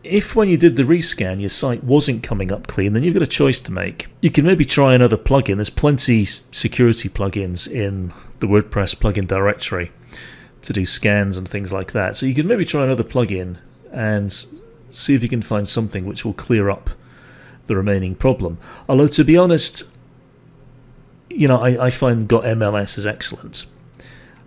If when you did the rescan your site wasn't coming up clean, then you've got a choice to make. You can maybe try another plugin. There's plenty security plugins in the WordPress plugin directory to do scans and things like that. So you can maybe try another plugin and see if you can find something which will clear up the remaining problem. Although, to be honest, I find GotMLS is excellent.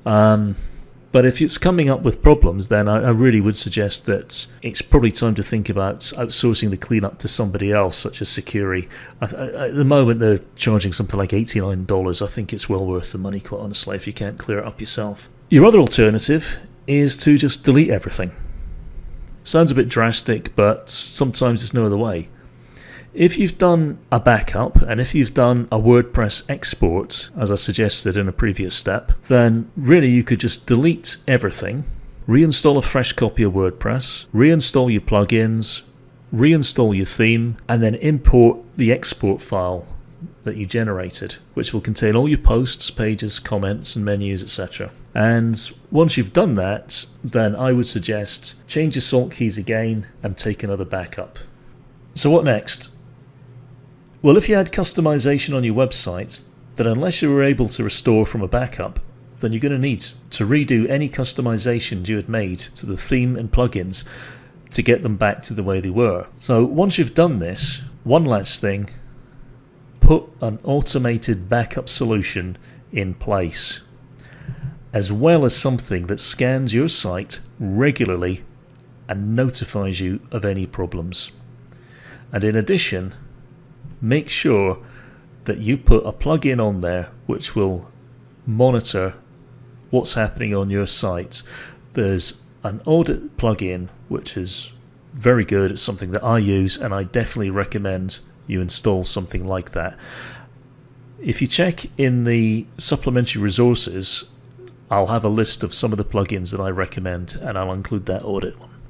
But if it's coming up with problems, then I really would suggest that it's probably time to think about outsourcing the cleanup to somebody else, such as Sucuri. At the moment, they're charging something like $89. I think it's well worth the money, quite honestly, if you can't clear it up yourself. Your other alternative is to just delete everything. Sounds a bit drastic, but sometimes there's no other way. If you've done a backup and if you've done a WordPress export, as I suggested in a previous step, then really you could just delete everything, reinstall a fresh copy of WordPress, reinstall your plugins, reinstall your theme, and then import the export file that you generated, which will contain all your posts, pages, comments, and menus, etc. And once you've done that, then I would suggest change your salt keys again and take another backup. So what next? Well, if you had customization on your website, then unless you were able to restore from a backup, then you're going to need to redo any customizations you had made to the theme and plugins to get them back to the way they were. So once you've done this, one last thing, put an automated backup solution in place, as well as something that scans your site regularly and notifies you of any problems. And in addition, make sure that you put a plugin on there which will monitor what's happening on your site. There's an audit plugin which is very good. It's something that I use, and I definitely recommend you install something like that. If you check in the supplementary resources, I'll have a list of some of the plugins that I recommend, and I'll include that audit one.